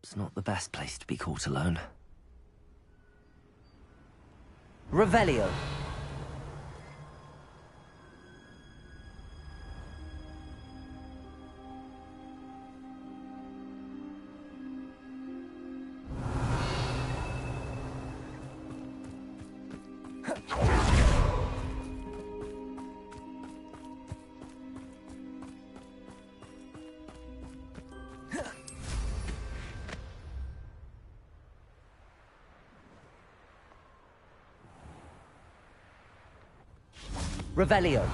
It's not the best place to be caught alone. Revelio. Revelio.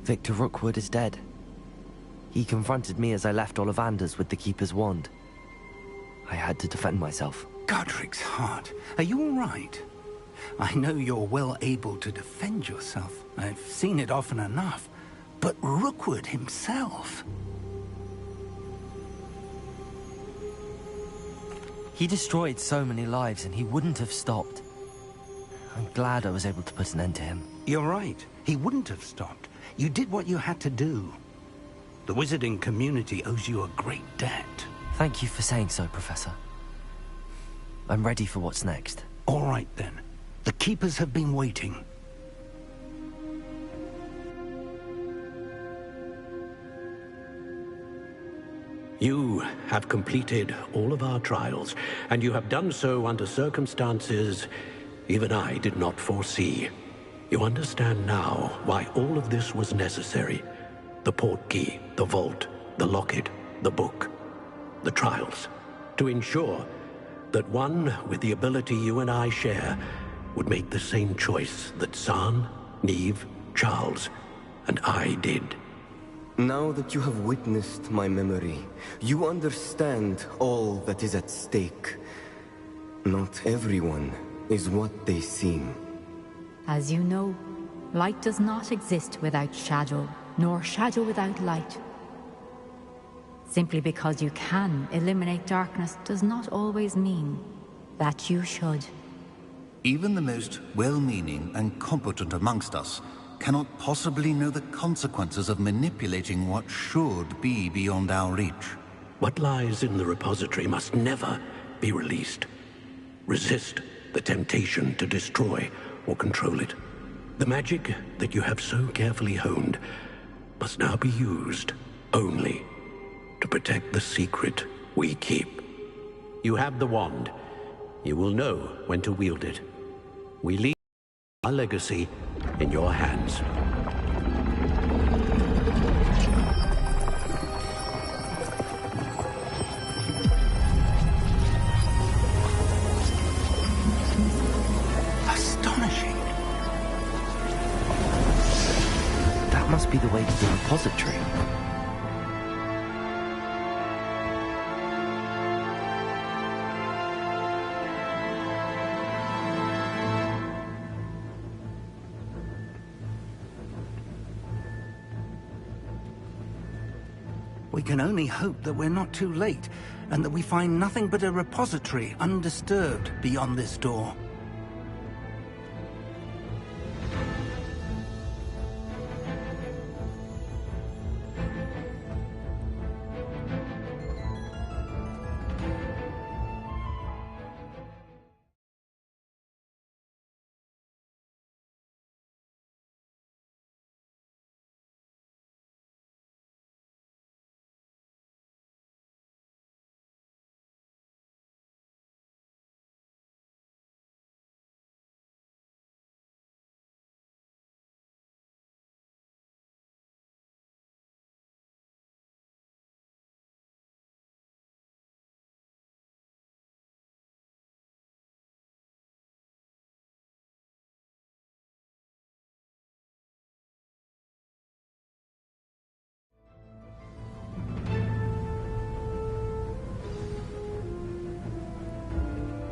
Victor Rookwood is dead. He confronted me as I left Ollivander's with the Keeper's wand. I had to defend myself. Godric's heart. Are you all right? I know you're well able to defend yourself. I've seen it often enough. But Rookwood himself... He destroyed so many lives and he wouldn't have stopped. I'm glad I was able to put an end to him. You're right. He wouldn't have stopped. You did what you had to do. The wizarding community owes you a great debt. Thank you for saying so, Professor. I'm ready for what's next. All right, then. The Keepers have been waiting. You have completed all of our trials, and you have done so under circumstances even I did not foresee. You understand now why all of this was necessary. The portkey, the vault, the locket, the book, the trials. To ensure that one with the ability you and I share would make the same choice that San, Neve, Charles, and I did. Now that you have witnessed my memory, you understand all that is at stake. Not everyone is what they seem. As you know, light does not exist without shadow, nor shadow without light. Simply because you can eliminate darkness does not always mean that you should. Even the most well-meaning and competent amongst us cannot possibly know the consequences of manipulating what should be beyond our reach. What lies in the repository must never be released. Resist the temptation to destroy or control it. The magic that you have so carefully honed must now be used only to protect the secret we keep. You have the wand. You will know when to wield it. We leave our legacy in your hands. be the way to the repository. We can only hope that we're not too late, and that we find nothing but a repository undisturbed beyond this door.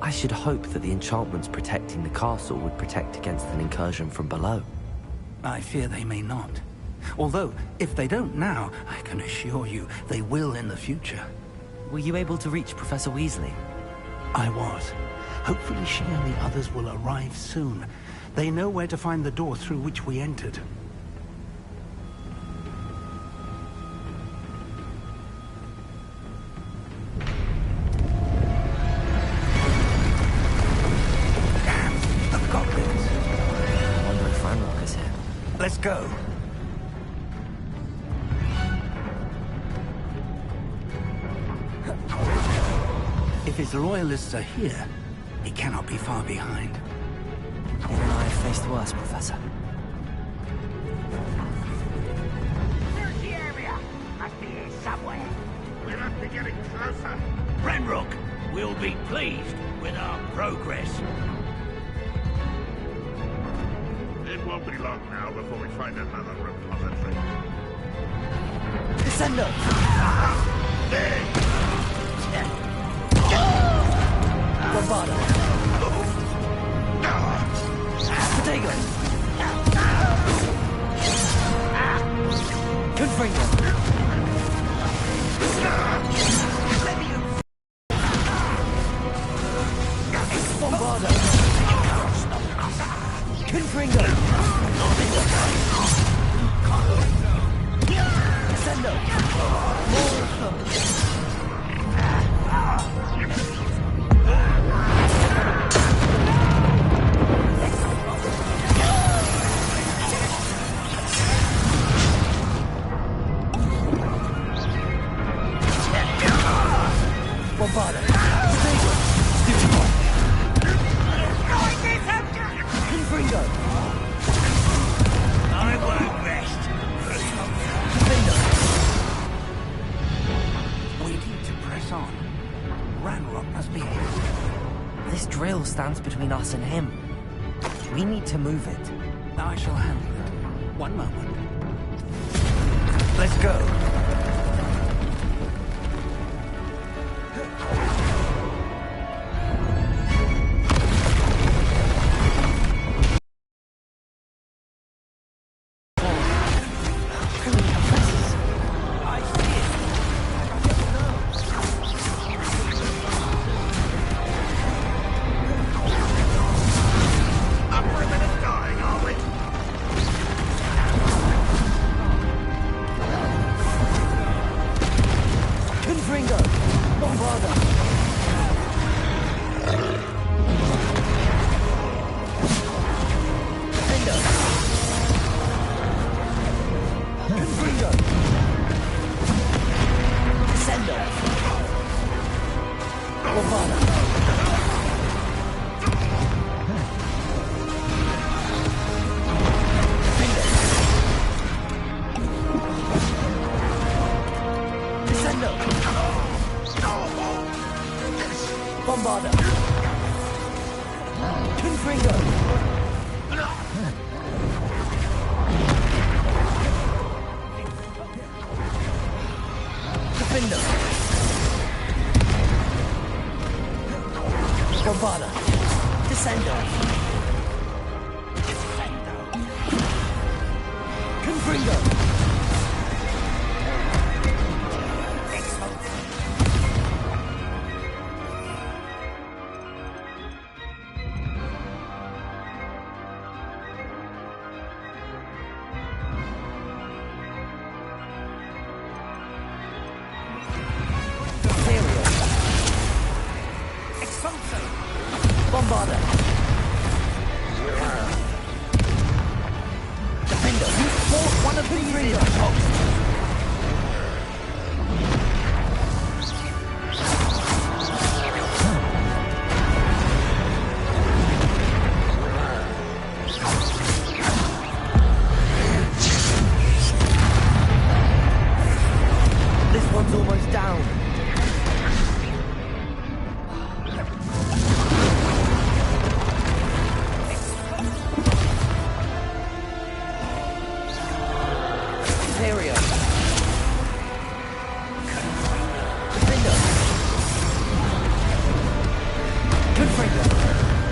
I should hope that the enchantments protecting the castle would protect against an incursion from below. I fear they may not. Although, if they don't now, I can assure you they will in the future. Were you able to reach Professor Weasley? I was. Hopefully she and the others will arrive soon. They know where to find the door through which we entered. Let's go. If his loyalists are here, he cannot be far behind. Even I have faced worse, Professor. Search the area. Must be here somewhere. We must be getting closer. Renrook will be pleased with our progress. It won't be long now before we find another repository. Descendo! Bombarda! Potato! Confringo! Bombarda! Confringo! Descendo! Bombarda! Confringo! I won't rest. We need to press on. Ranrock must be here. This drill stands between us and him. We need to move it. I shall handle it. One moment. Let's go. Bombarda! Confringo! Defender. Bombarda. Descender. Confringo. Bombarda. Defender, you fought one of these in. This one's almost down.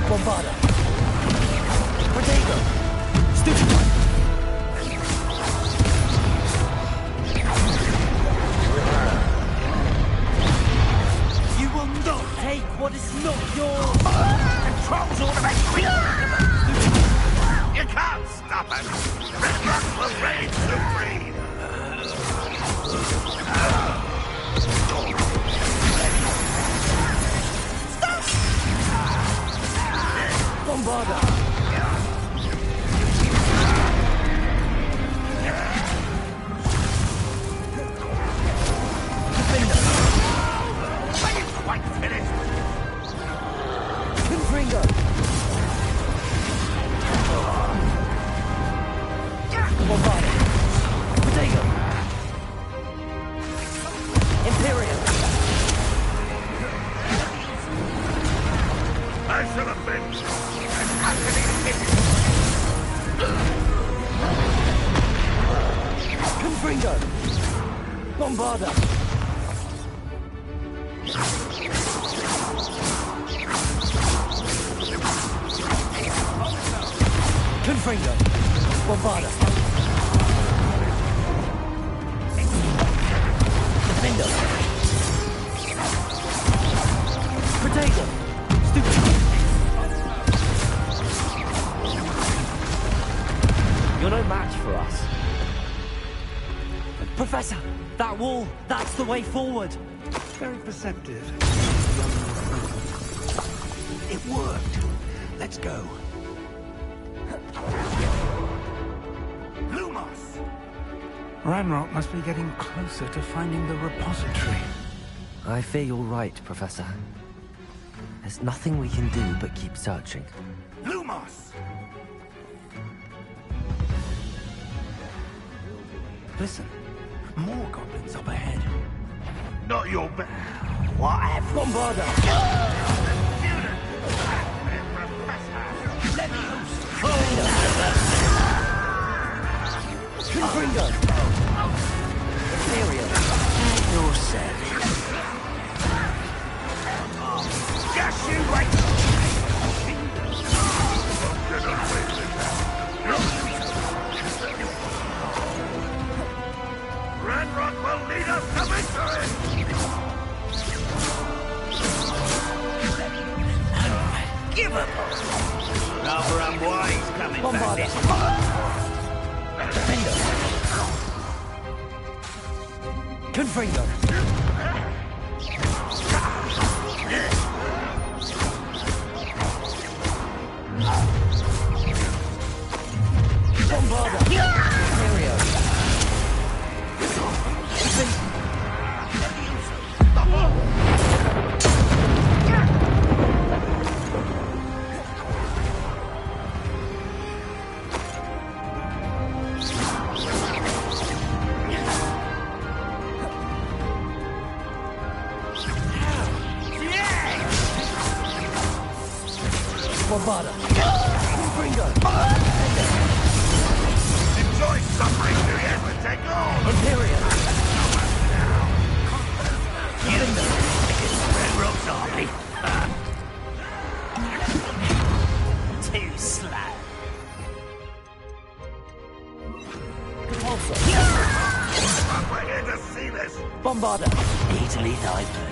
Bombarda. Protego. Stupefy. You will not take what is not yours. Controls automatically. You can't stop us. Red Rock will reign supreme. Bombarda. Defender. Are you quite finished? Confringo. Bombarda. Protego. Imperial. I should have been. Confringo. Bombarda. Confringo. Bombarda. Defender. Protego. Stupid. You're no match for us. Professor, that wall, that's the way forward. Very perceptive. It worked. Let's go. Lumos! Ranrock must be getting closer to finding the repository. I fear you're right, Professor. There's nothing we can do but keep searching. Lumos! Listen, more goblins up ahead. Not your best. What have Bombarda! Let me loose! Confringo! Imperial! You're savage. Yes, you wait! Ranrock will lead us to victory! Give up! Rather unwise coming back Bombarda! this Defender! Confringo! Bombarda! Imperial! Bombarda! Confringo! Enjoy suffering to the end and take all! Imperial! Red Rock's army. Too slow. We're here to see this. Bombarder. Easily diverted.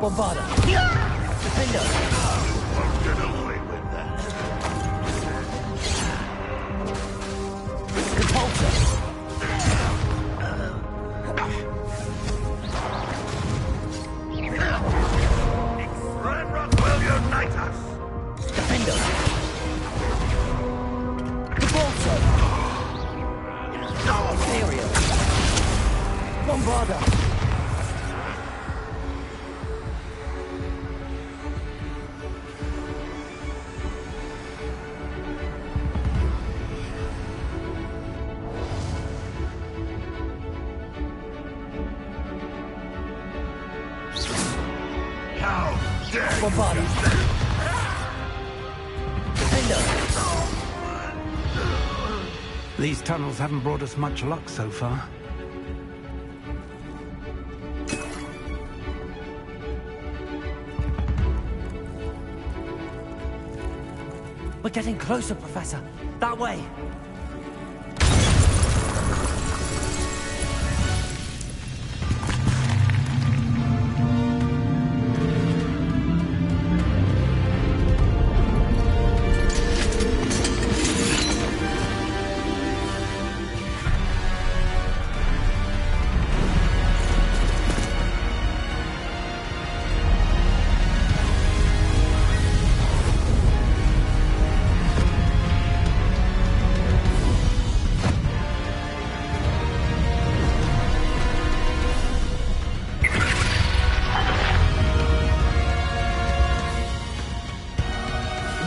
Bombarder. Defender. Won't get away with that. Repulsor. Red Rock will unite us. Defender. Repulsor. Stereo. Bombarder. How dare Bombarder. Defender. These tunnels haven't brought us much luck so far. We're getting closer, Professor. That way.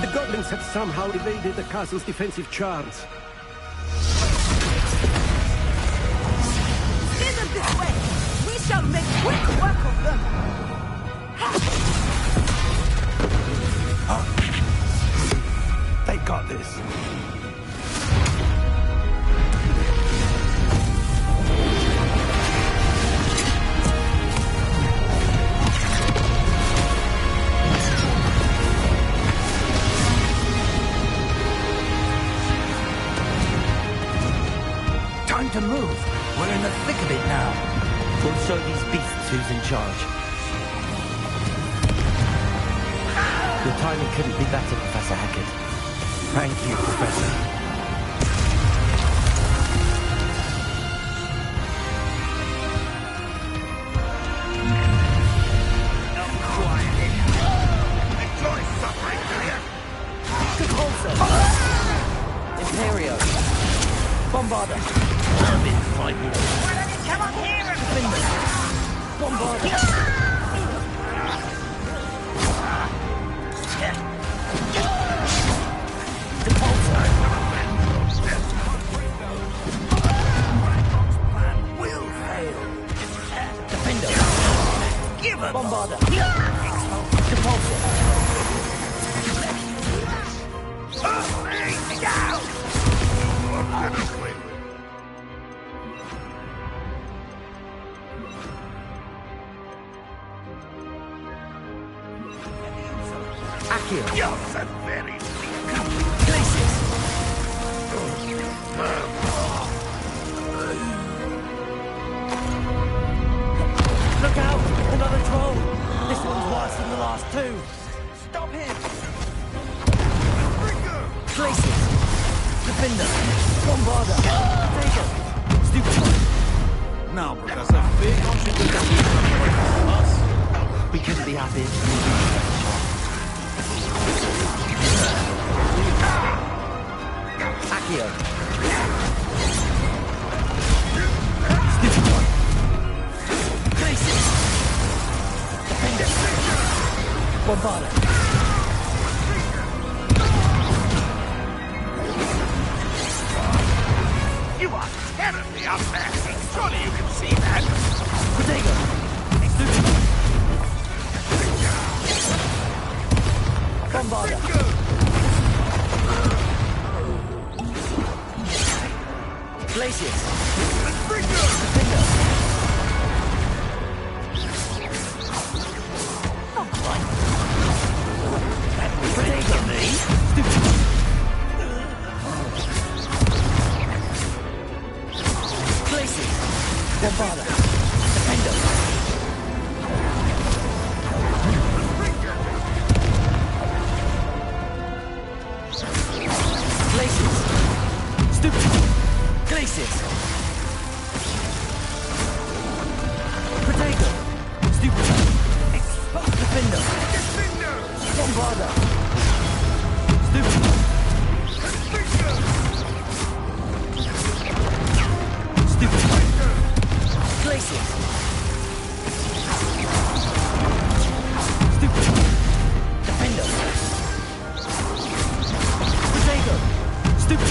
The goblins have somehow evaded the castle's defensive charms. Send them this way! We shall make quick work of them! They got this. Time to move. We're in the thick of it now. We'll show these beasts who's in charge. Your timing couldn't be better, Professor Hecat. Thank you, Professor. Enjoy suffering, do you? Repulsor. Imperio. Bombarder. I've been fighting. Why don't you come up here and Bombarder. Will fail. Defender. Give us Bombarder. Repulsor. me down. Won't get away with it. Accio. You're so very weak. Places. Look out! Another troll! This one's worse than the last two! Stop him! Places! Defender! Bombarder! Taker! Stupid! Now, Professor, big option to us. We couldn't be happy. Accio! Stupid one. Places! Defender! Bombarder! You are terribly up there. Surely you can see that. Protego! Bombarder. Glacius. Defender. Not quite. That was ready for me. Glacius. Bombarder. Defender. Glacius. Stupid. Glacius. Protego. Stupid. Exposed Defender. Bombarder. Stupid. Stupid. Glacius. Stupid. Defender. Protego. Stupid.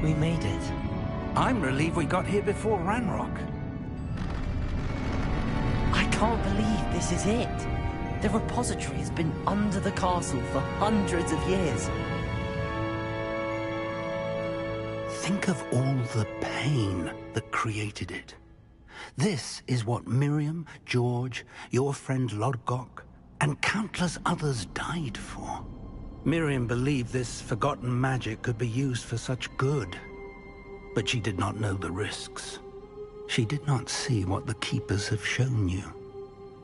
We made it. I'm relieved we got here before Ranrock. I can't believe this is it. The repository has been under the castle for hundreds of years. Think of all the pain that created it. This is what Miriam, George, your friend Lodgok, and countless others died for. Miriam believed this forgotten magic could be used for such good. But she did not know the risks. She did not see what the Keepers have shown you.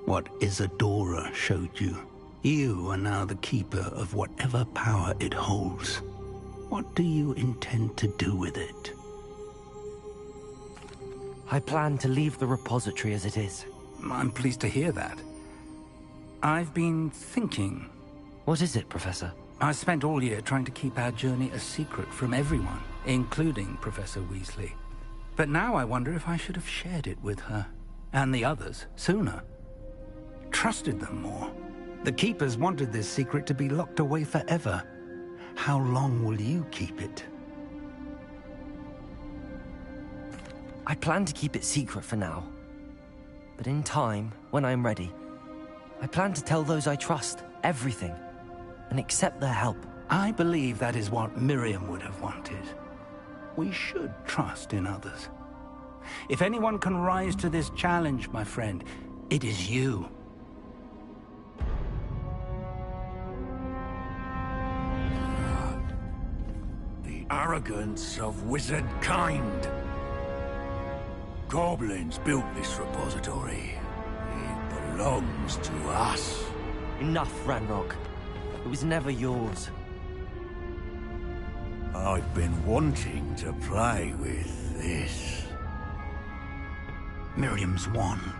What Isadora showed you. You are now the Keeper of whatever power it holds. What do you intend to do with it? I plan to leave the repository as it is. I'm pleased to hear that. I've been thinking. What is it, Professor? I spent all year trying to keep our journey a secret from everyone, including Professor Weasley. But now I wonder if I should have shared it with her, and the others, sooner. Trusted them more. The Keepers wanted this secret to be locked away forever. How long will you keep it? I plan to keep it secret for now. But in time, when I'm ready, I plan to tell those I trust everything, and accept their help. I believe that is what Miriam would have wanted. we should trust in others. If anyone can rise to this challenge, my friend, it is you. The arrogance of wizard kind. Goblins built this repository. It belongs to us. Enough, Ranrock. It was never yours. I've been wanting to play with this. Miriam's wand.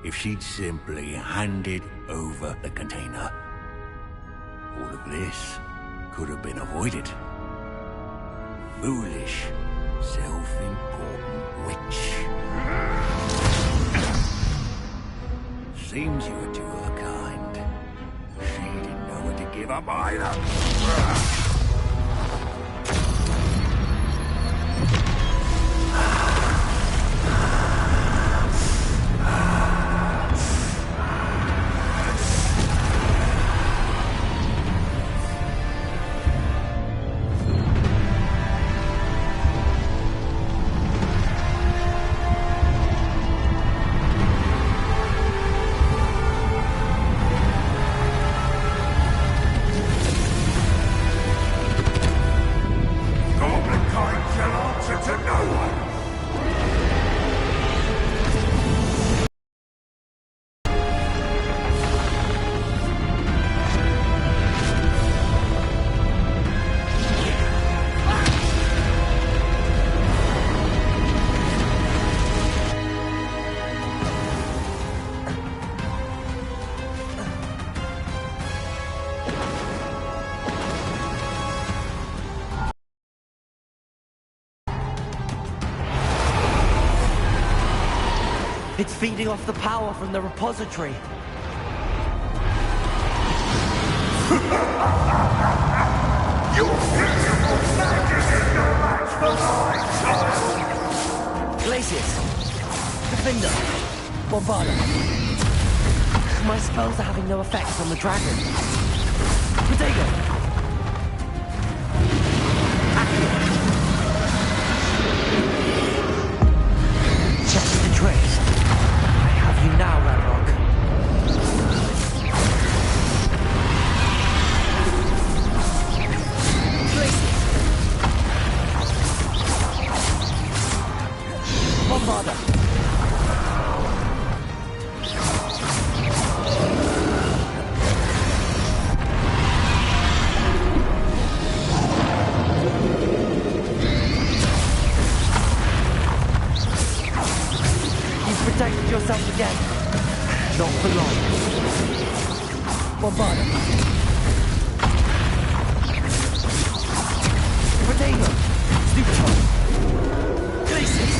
If she'd simply handed over the container, all of this could have been avoided. Foolish, self-important witch. Seems you were two of a kind. She didn't know when to give up either. It's feeding off the power from the repository. Glacius! Defender! Bombarder! My spells are having no effect on the dragon. Potato! Check the trace. I have you now, Ranrock. Glacius! Bombarder! Protected yourself again. Not for long. Bombarder. Potato. Neutron. Glacius.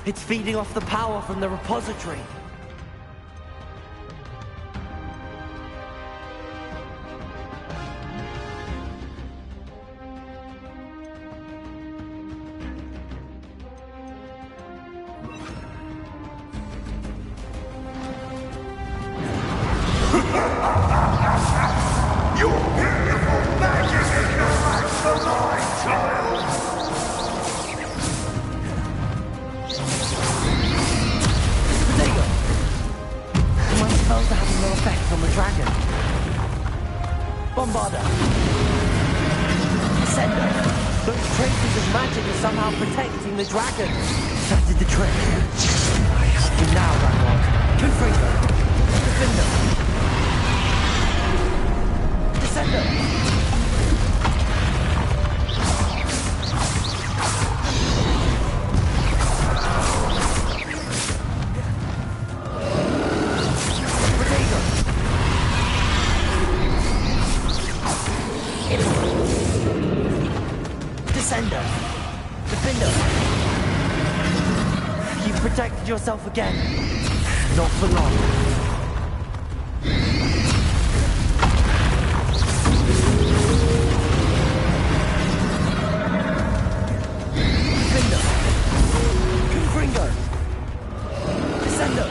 It's feeding off the power from the repository. Your beautiful magic is no match for mine, child! Potato! Am I supposed to have no effect on the dragon? Bombarder! Sender! Those traces of magic are somehow protecting the dragon! That did the trick. I help you now, Ragnarok. Confringo! Defender! Descender! Descender! Defender! You've protected yourself again. Not for long. Defender! Confringo! Descender!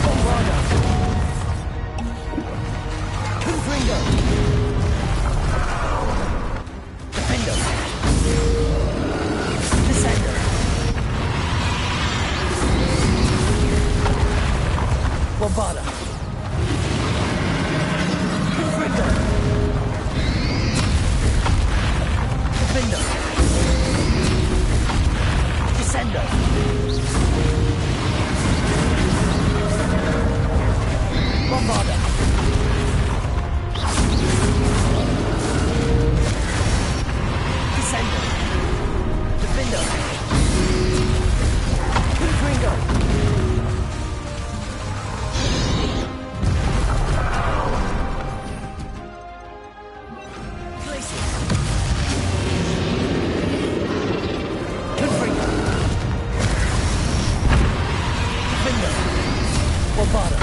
Bombarder! Confringo! Defender! Descender! Bombarder! Confringo! Defender! Descender! Bombarder! Descender! Defender! Confringo! Glacier! Confringo! Defender! Bombarder!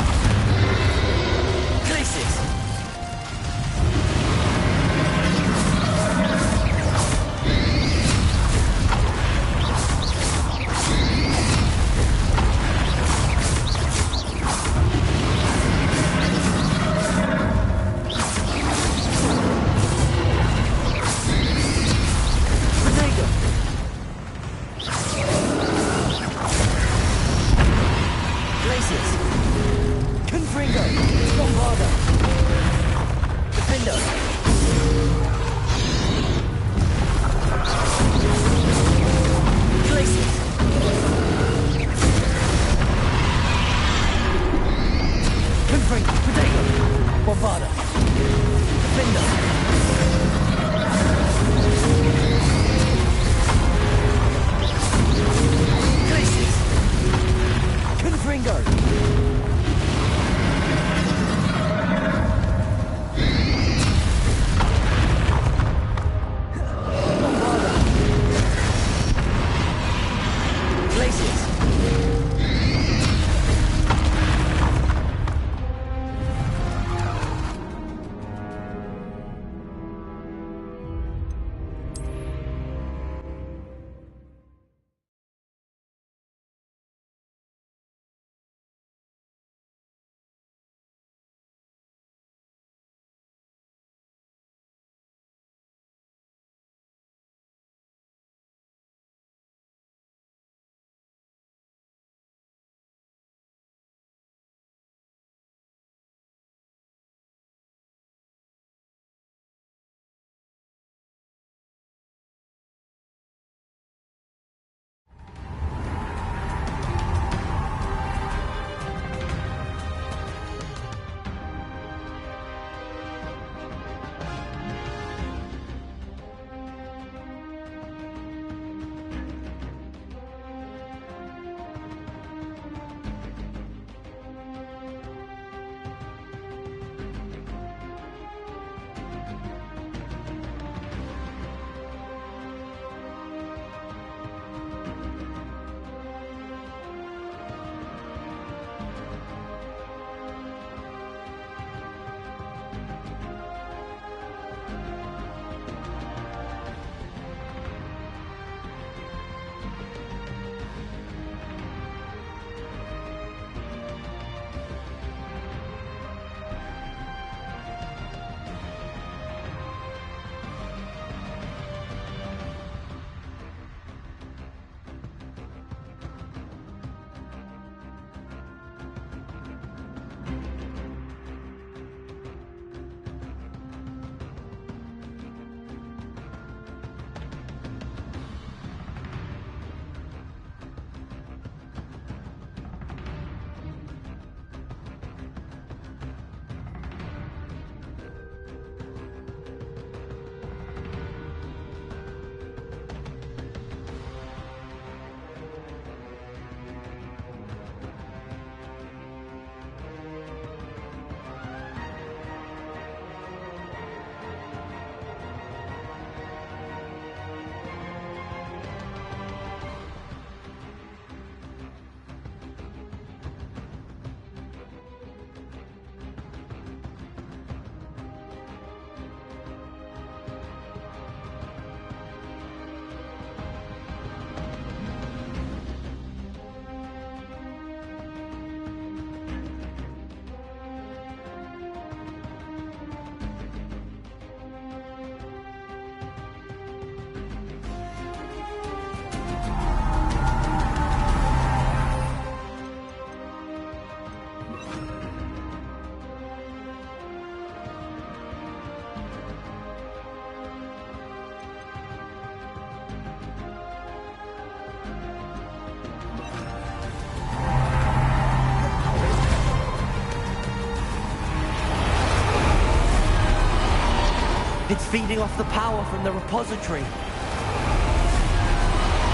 It's feeding off the power from the repository.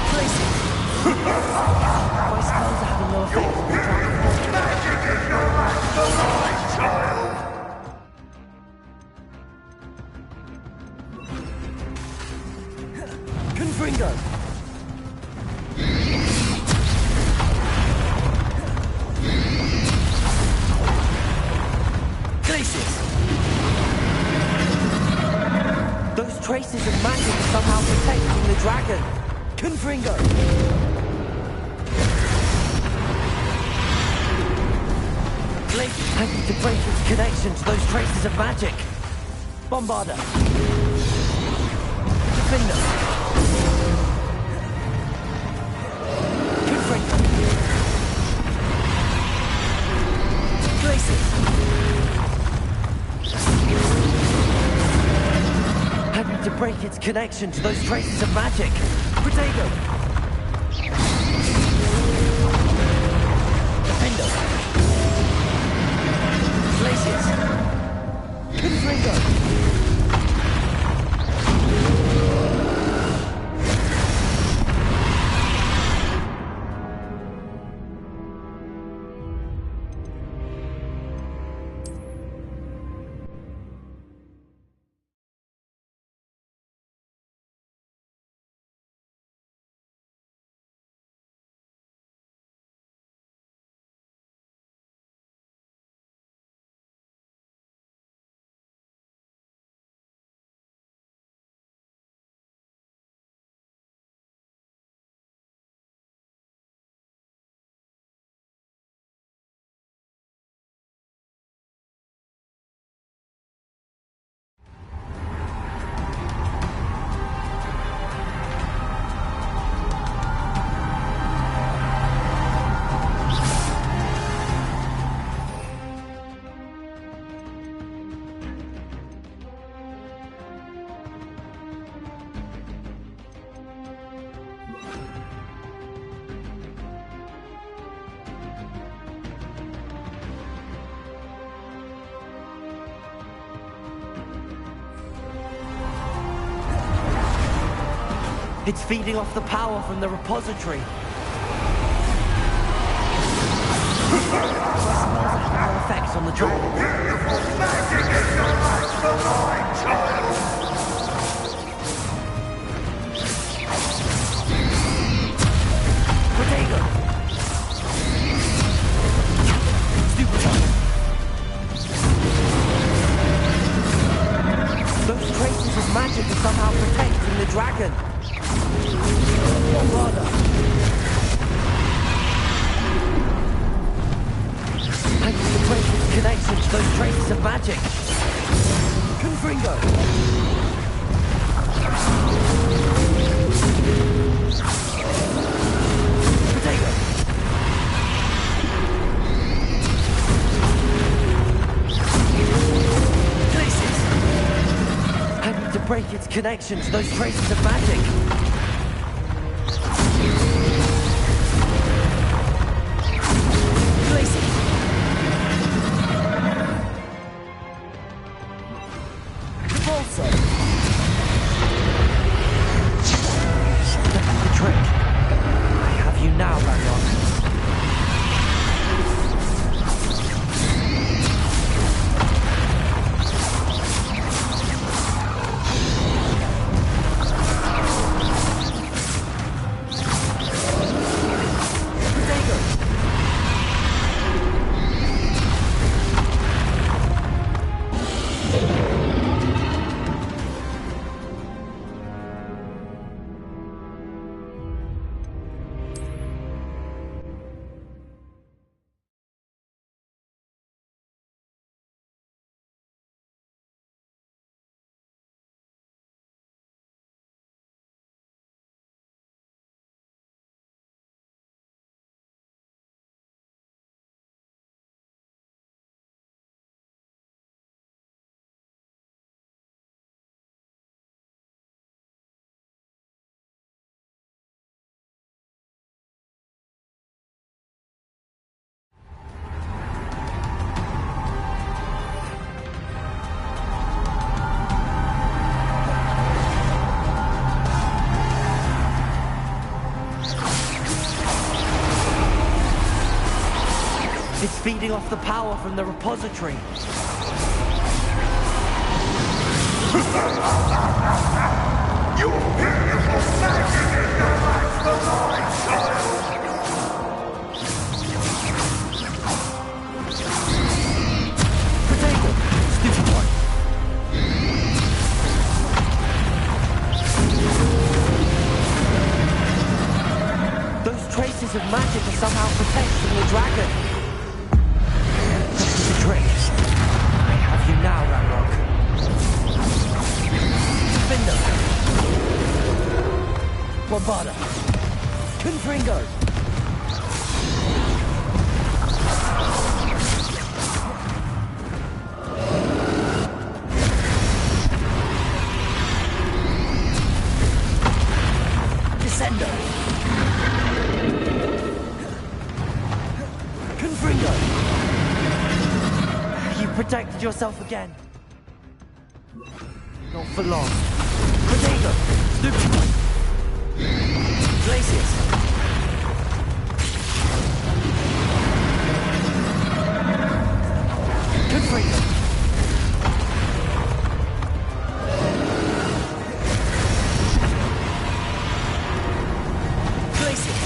Place it. My spells are having no effect on the dragon. Magic is your right to life, child! Confringo! Glacius! Those traces of magic are somehow protecting the dragon. Confringo! Glacius, I need to break its connection to those traces of magic. Bombarder! Defender! Confringo! Glacius! I need to break its connection to those traces of magic. Protego! Defendo! Glacius! Confringo! It's feeding off the power from the repository. My spells are having no effects on the dragon. Magic is your right to life, child! Protego! Stupid time. Those traces of magic are somehow protecting the dragon. Bombarder! I need to break its connection to those traces of magic. Confringo! Potato! Glacius! I need to break its connection to those traces of magic. It's feeding off the power from the repository. Your beautiful magic is no match for mine, child! Potato! Stupid one! Those traces of magic are somehow protecting the dragon. That's the trace. I have you now, Ranrock. Defender! Bombada! Confringo! Descendo! Confringo! You protected yourself again. Not for long. Protego! Stupid one! Glacius! Confringo! Glacius!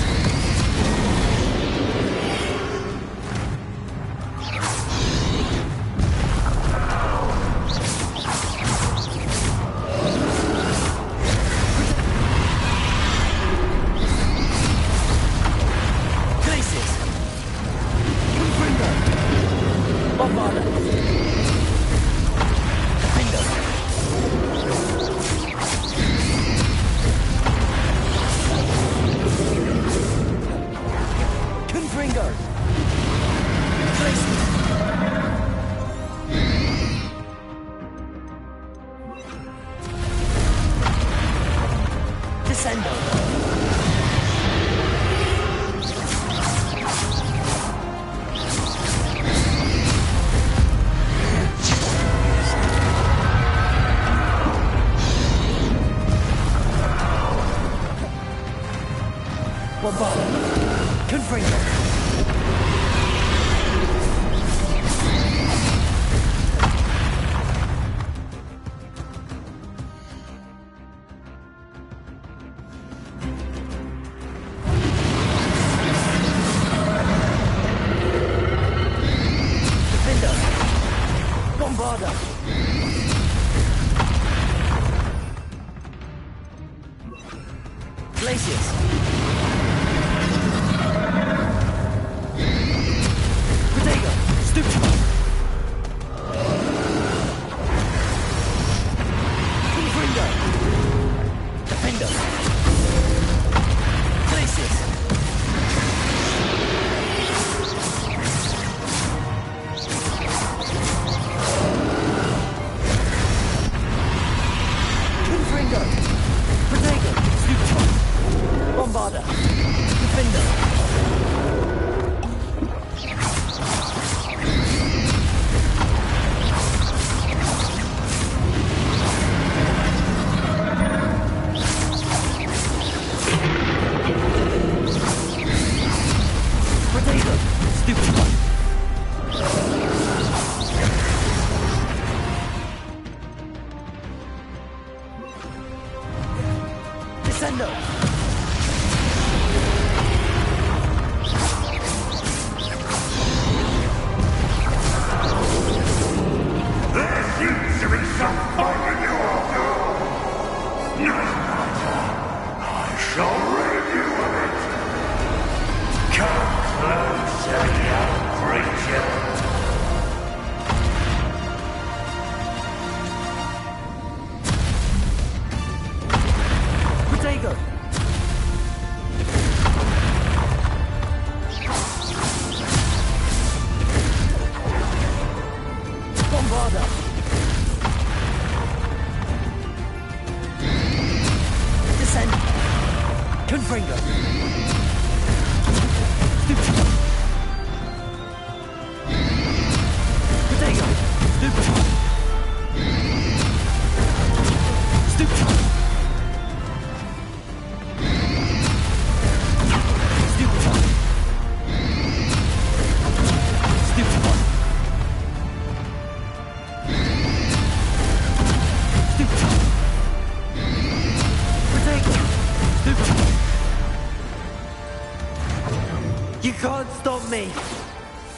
You can't stop me!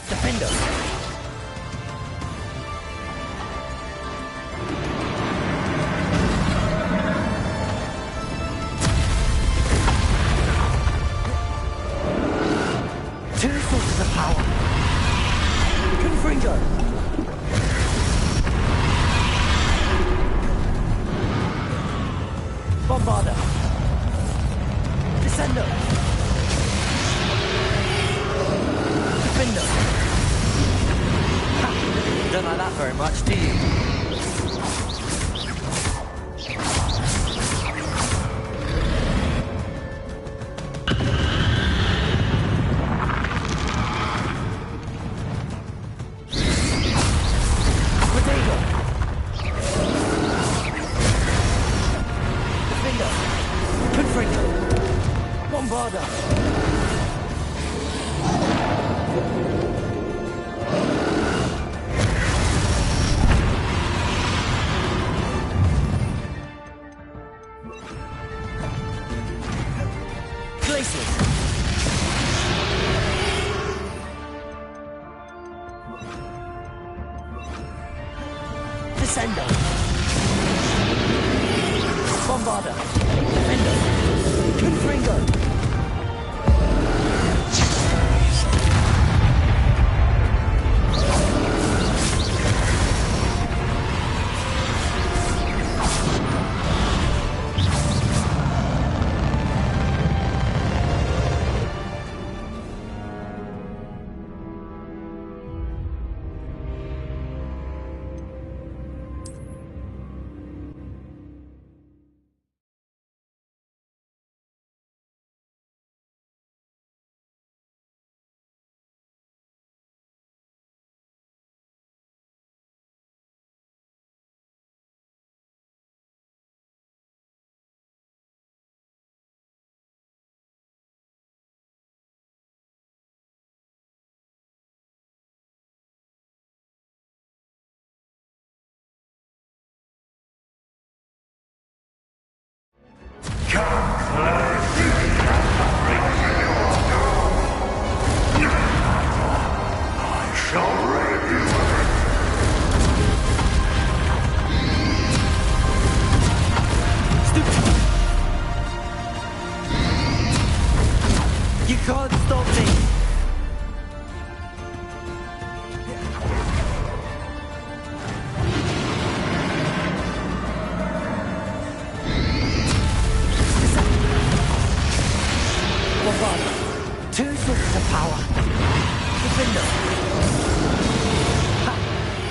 Defender! Two sources of power! Confringo! Bombarder! Descender! Defender! Ha! Don't like that very much, do you? Descender! Bombarder! Defender! Confringo! You can't stop me! Bombarder! Two sources of power! Defender! Ha!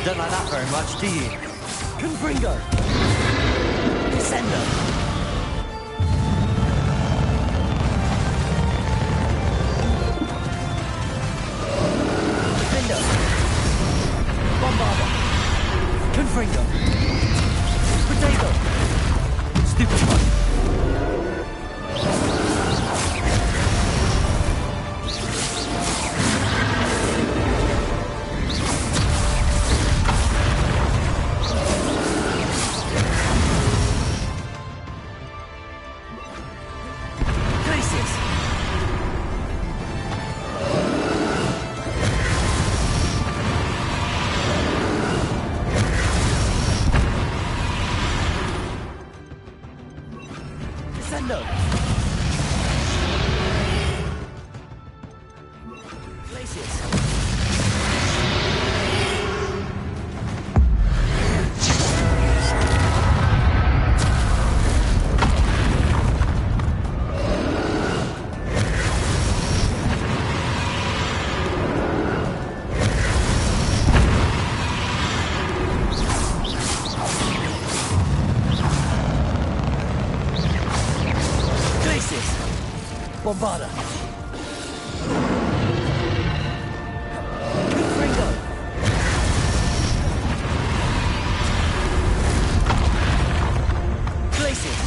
Don't like that very much, do you? Confringo! Descender! Bombarder! Confringo! Potato! Stupid one! Descendo! Glaciers! Bombarder! Confringo! Glaciers!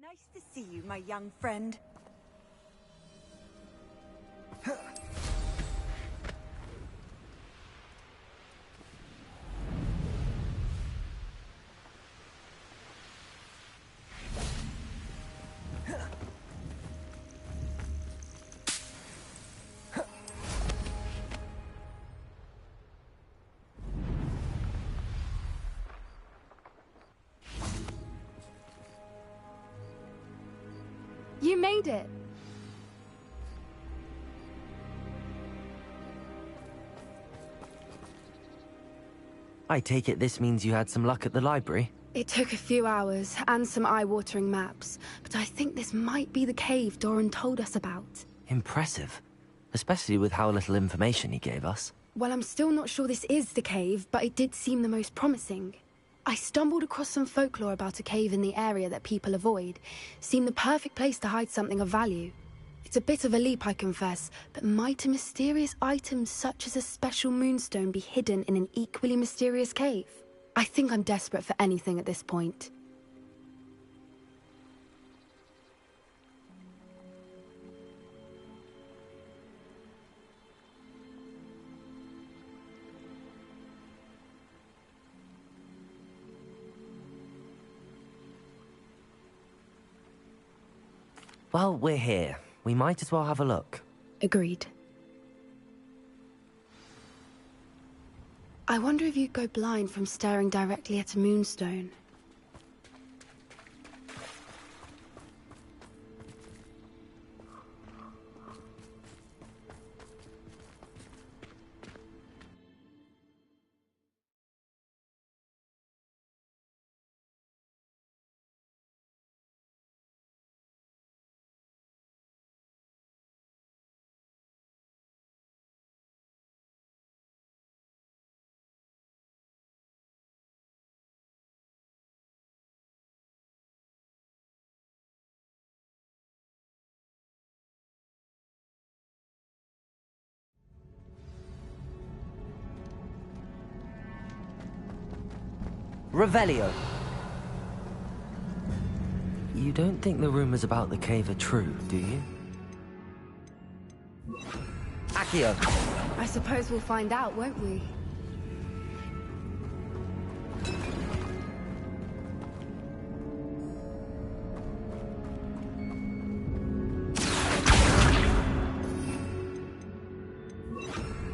Nice to see you, my young friend. You made it. I take it this means you had some luck at the library? It took a few hours and some eye-watering maps, but I think this might be the cave Doran told us about. Impressive. Especially with how little information he gave us. Well, I'm still not sure this is the cave, but it did seem the most promising. I stumbled across some folklore about a cave in the area that people avoid. Seemed the perfect place to hide something of value. It's a bit of a leap, I confess, but might a mysterious item such as a special moonstone be hidden in an equally mysterious cave? I think I'm desperate for anything at this point. Well, we're here. We might as well have a look. Agreed. I wonder if you'd go blind from staring directly at a moonstone. Revelio. You don't think the rumors about the cave are true, do you? Accio. I suppose we'll find out, won't we?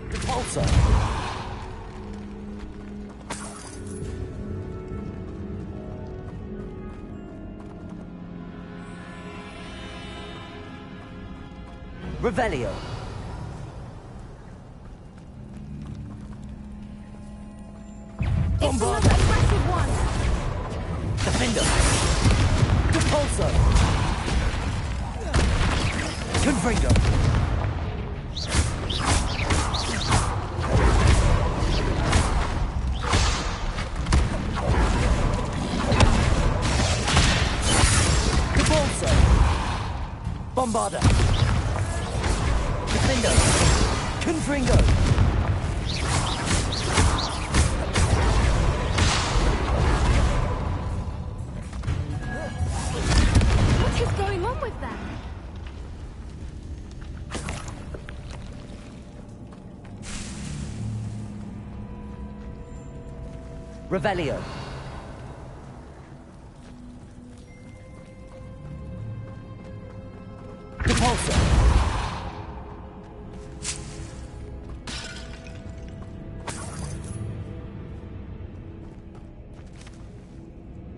Repulsor. Revelio. It's another aggressive one! Defender. Repulsor. Confringo. Repulsor. Bombarda. Defender. Confringo. What is going on with that? Revelio. Repulsor.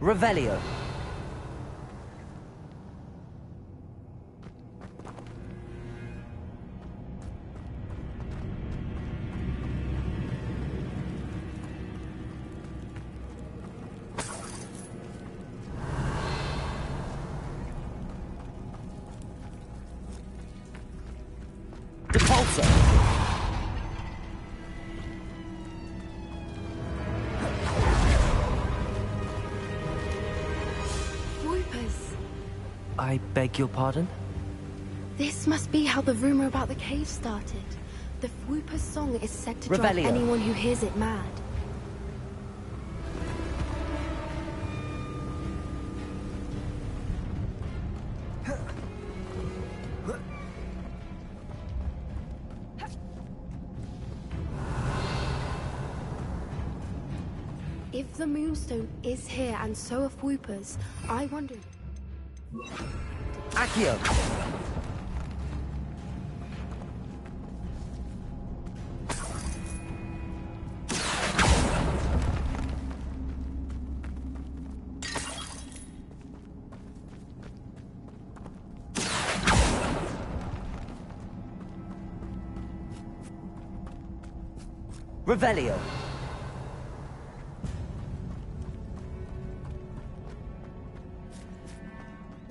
Revelio. Repulsor. I beg your pardon? This must be how the rumor about the cave started. The Whooper's song is said to drive Revelio. anyone who hears it mad. If the Moonstone is here and so are Whoopers, I wondered... Accio! Revelio.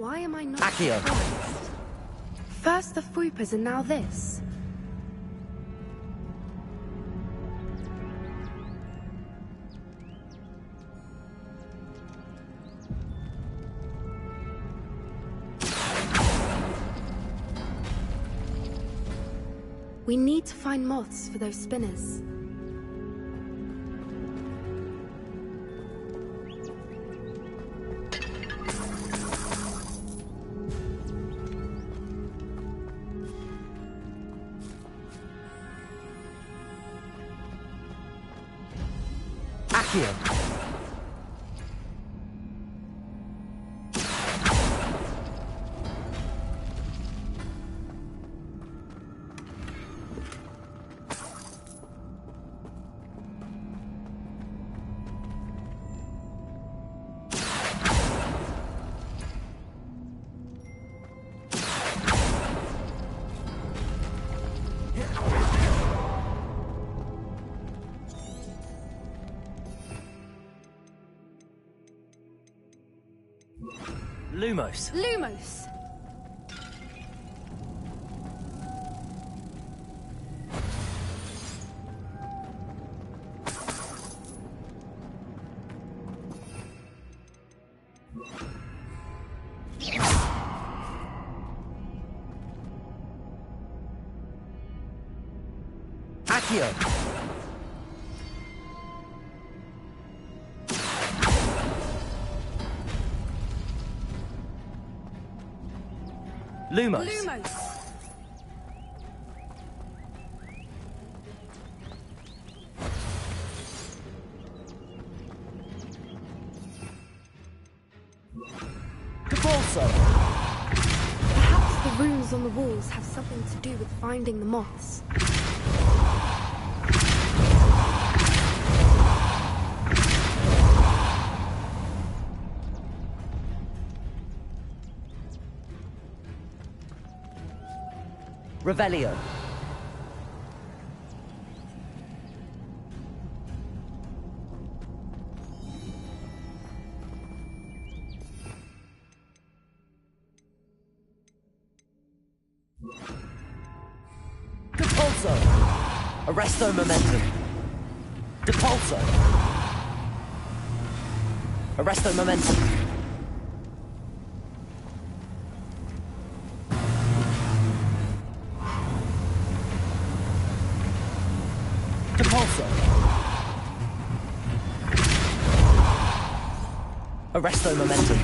Why am I not Accio. surprised? First the Whoopers and now this. We need to find moths for those spinners. Accio. Lumos. Lumos! Accio. Lumos. Lumos! Capulso. Perhaps the runes on the walls have something to do with finding the moths. Revelio. Depulso. Arresto momentum. Depulso. Arresto momentum. Depulso. Arresto momentum.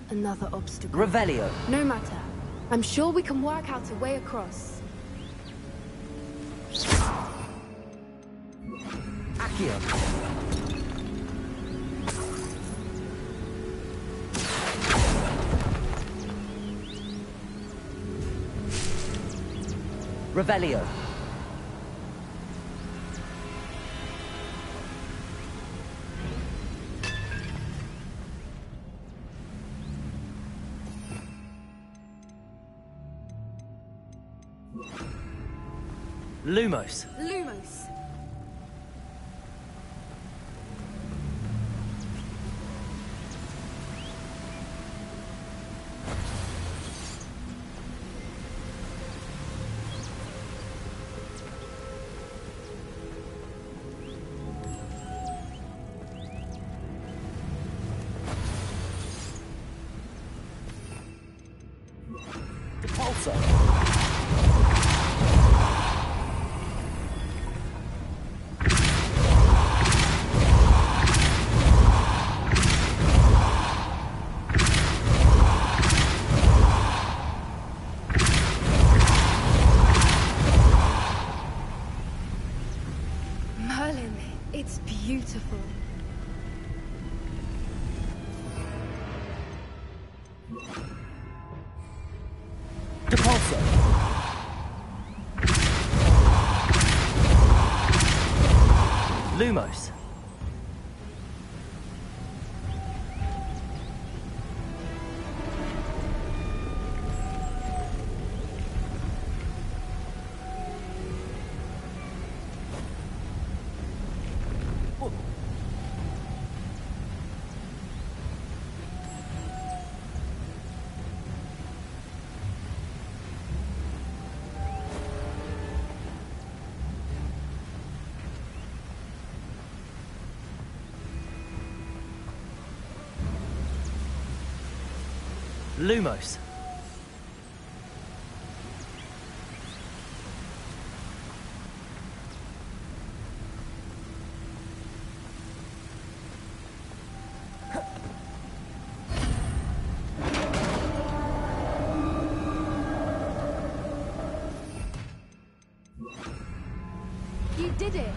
Another obstacle. Revelio. No matter. I'm sure we can work out a way across. Accio. Revelio. Lumos. Lumos. Depulso. Lumos. Lumos. You did it!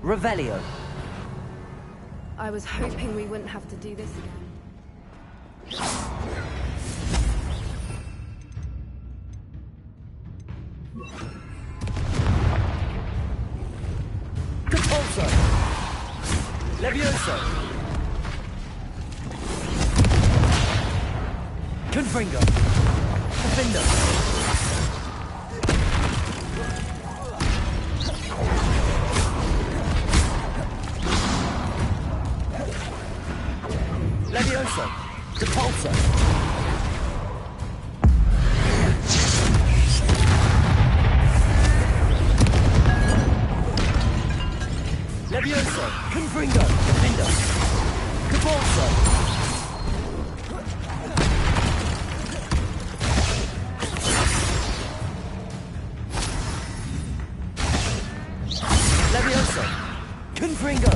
Revelio. I was hoping we wouldn't have to do this again. Compulso! Levioso! Confringo! Defender! Levioso! Depulso! Levioso! Confringo! Defender! Depulso! Levioso! Confringo!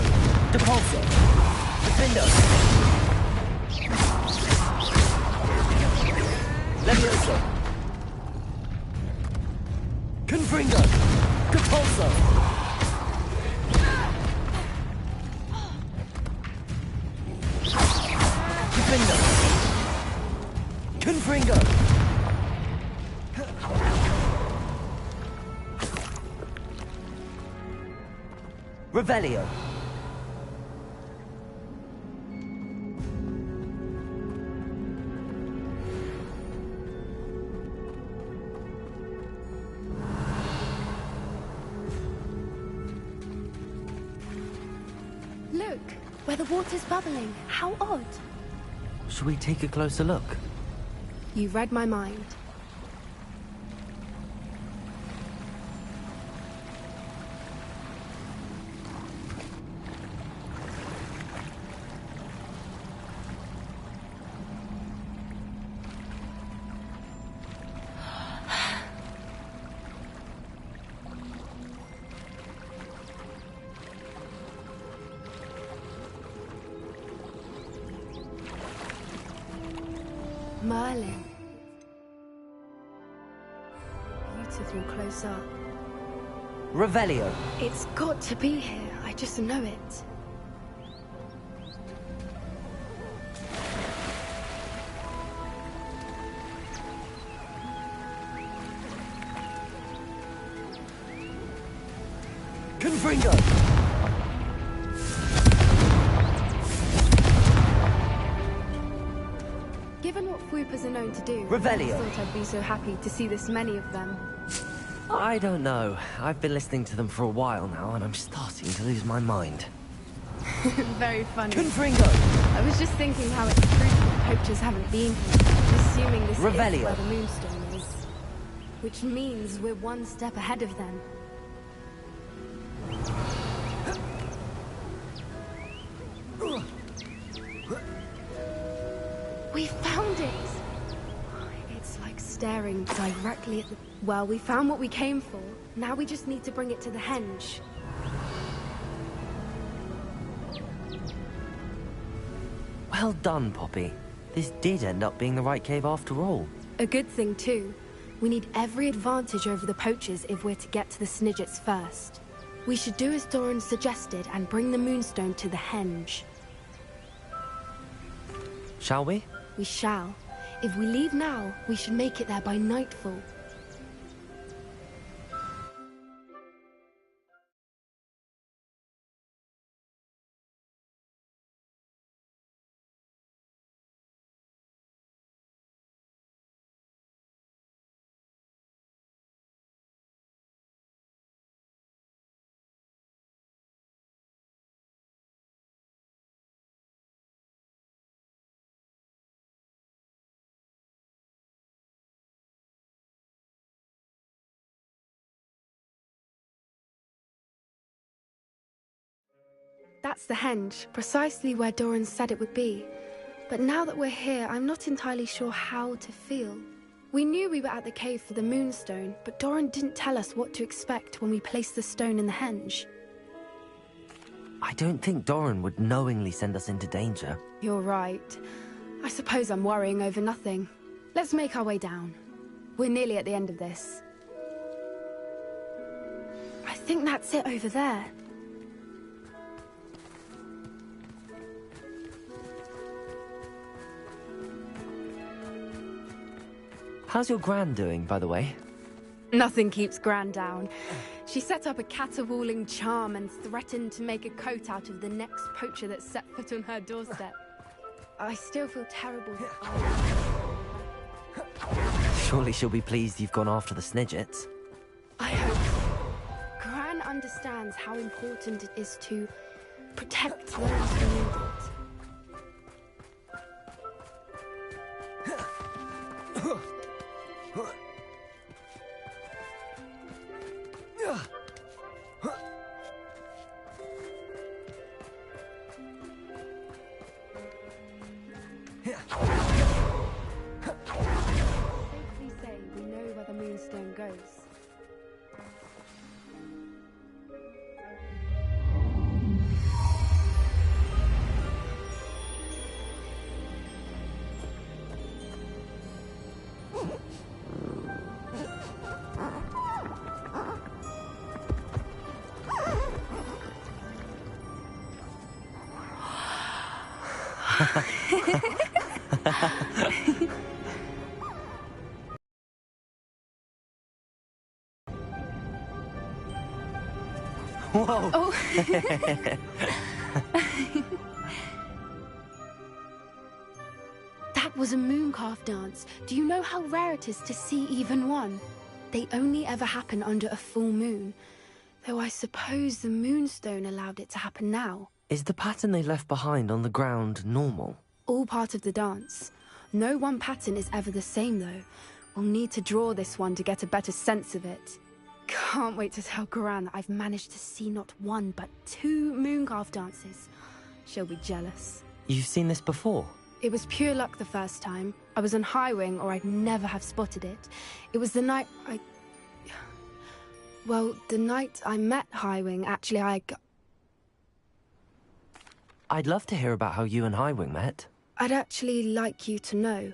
Depulso! Defender! Levioso! Confringo! Depulso! Defender! Confringo! Revelio! Look, where the water's bubbling. How odd. Should we take a closer look? You read my mind. Merlin. Beautiful close up. Revelio. It's got to be here. I just know it. Confringo! Given what Fwoopas are known to do, Revelio. I thought I'd be so happy to see this many of them. I don't know. I've been listening to them for a while now, and I'm starting to lose my mind. Very funny. Confringo! I was just thinking how it's proof that poachers haven't been here, assuming this Revelio. is where the Moonstone is. Which means we're one step ahead of them. We found it! It's like staring directly at the... Well, we found what we came for. Now we just need to bring it to the henge. Well done, Poppy. This did end up being the right cave after all. A good thing, too. We need every advantage over the poachers if we're to get to the Snidgets first. We should do as Doran suggested and bring the Moonstone to the henge. Shall we? We shall. If we leave now, we should make it there by nightfall. That's the henge, precisely where Doran said it would be. But now that we're here, I'm not entirely sure how to feel. We knew we were at the cave for the moonstone, but Doran didn't tell us what to expect when we placed the stone in the henge. I don't think Doran would knowingly send us into danger. You're right. I suppose I'm worrying over nothing. Let's make our way down. We're nearly at the end of this. I think that's it over there. How's your Gran doing, by the way? Nothing keeps Gran down. She set up a caterwauling charm and threatened to make a coat out of the next poacher that set foot on her doorstep. I still feel terrible. Surely she'll be pleased you've gone after the Snidgets. I hope so. Gran understands how important it is to protect those who need it. Safely say we know where the moonstone goes. Whoa! Oh. That was a mooncalf dance. Do you know how rare it is to see even one? They only ever happen under a full moon. Though I suppose the moonstone allowed it to happen now. Is the pattern they left behind on the ground normal? All part of the dance. No one pattern is ever the same, though. We'll need to draw this one to get a better sense of it. Can't wait to tell Gran that I've managed to see not one, but 2 mooncalf dances. She'll be jealous. You've seen this before? It was pure luck the first time. I was on Highwing, or I'd never have spotted it. It was the night Well, the night I met Highwing, actually, I'd love to hear about how you and Highwing met. I'd actually like you to know.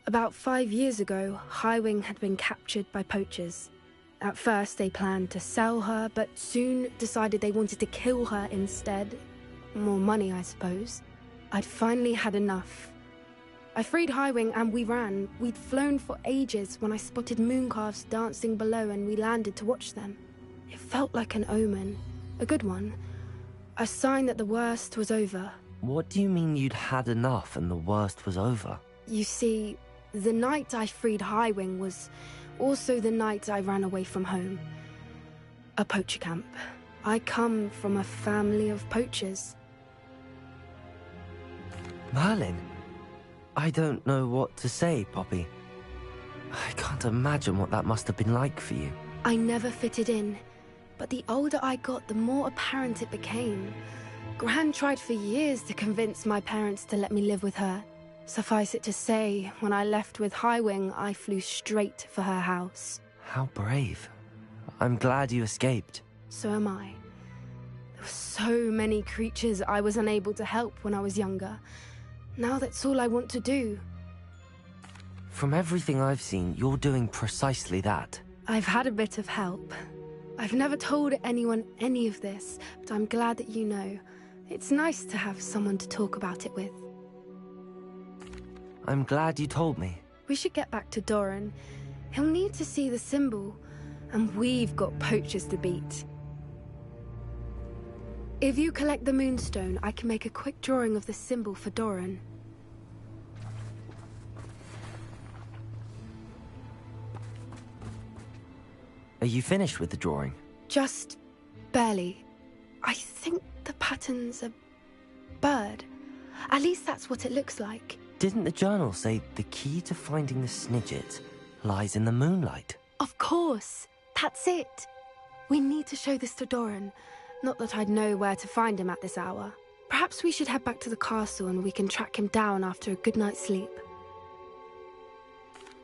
About 5 years ago, Highwing had been captured by poachers. At first, they planned to sell her, but soon decided they wanted to kill her instead. More money, I suppose. I'd finally had enough. I freed Highwing and we ran. We'd flown for ages when I spotted mooncalves dancing below and we landed to watch them. It felt like an omen. A good one. A sign that the worst was over. What do you mean you'd had enough and the worst was over? You see, the night I freed Highwing was also the night I ran away from home. A poacher camp. I come from a family of poachers. Merlin? I don't know what to say, Poppy. I can't imagine what that must have been like for you. I never fitted in, but the older I got, the more apparent it became. Gran tried for years to convince my parents to let me live with her. Suffice it to say, when I left with Highwing, I flew straight for her house. How brave. I'm glad you escaped. So am I. There were so many creatures I was unable to help when I was younger. Now that's all I want to do. From everything I've seen, you're doing precisely that. I've had a bit of help. I've never told anyone any of this, but I'm glad that you know. It's nice to have someone to talk about it with. I'm glad you told me. We should get back to Doran. He'll need to see the symbol, and we've got poachers to beat. If you collect the moonstone, I can make a quick drawing of the symbol for Doran. Are you finished with the drawing? Just barely. I think the pattern's a bird. At least that's what it looks like. Didn't the journal say the key to finding the Snidget lies in the moonlight? Of course. That's it. We need to show this to Doran. Not that I'd know where to find him at this hour. Perhaps we should head back to the castle and we can track him down after a good night's sleep.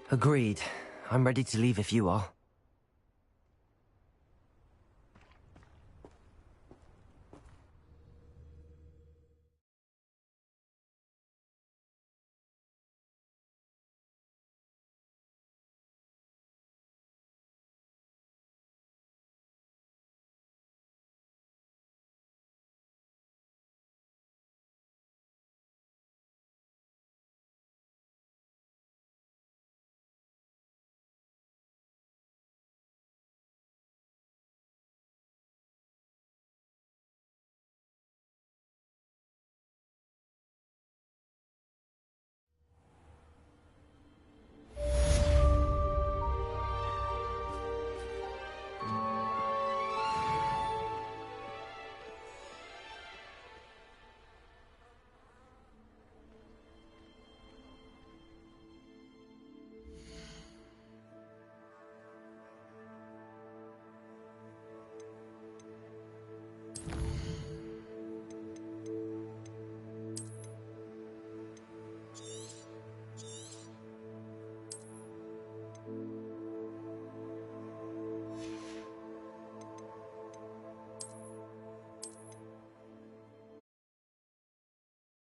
Agreed. I'm ready to leave if you are.